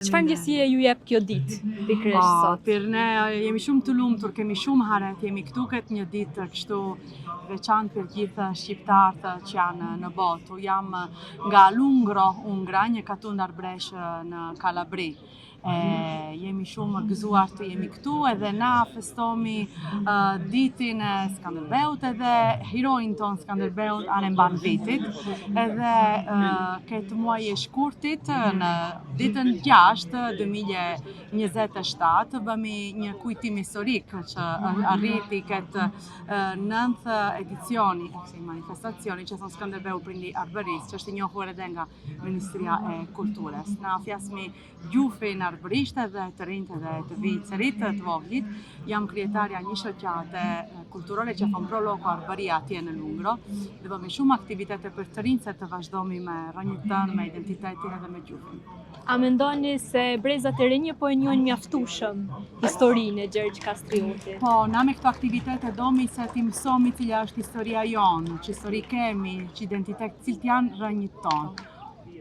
Çfarë ndjesie ju jep kjo ditë pikërisht sot? Për ne jemi shumë të lumtur, kemi shumë harret, jemi këtu këtë një ditë kështu veçantë për gjithë shqiptarët që janë në botë. Jam nga Lungro, Ungra, një katun arbresh në Kalabri. Jemi shumë gëzuar të jemi këtu edhe na festomi ditin e Skanderbeut edhe heroin ton Skanderbeut anë mban vitit edhe këtë muaj e shkurtit në ditën 6 2027 bëmi një kujtim historik që arriti këtë 9th edicioni e kësaj manifestacioni që thon Skanderbeu prindi arbërisë, që është i njohur edhe nga Ministria e Kulturës. Na flasmi gjufin arbërishte dhe të rinjtë dhe të vicerit të voglit. Jam krijetarja një shoqate kulturore që thon Proloco Arbëria atje në Lungro dhe bëmi shumë aktivitete për të rinjtë të vazhdomi me rrënjën, me identitetin edhe me gjufin. A mendoni se brezat e rinj po e njohin mjaftueshëm historinë e Gjergj Kastriotit? Po, na me këto aktivitete domi se ti mësomi cila është historia jonë, që histori kemi, që identitet, cilët janë rrënjët tonë.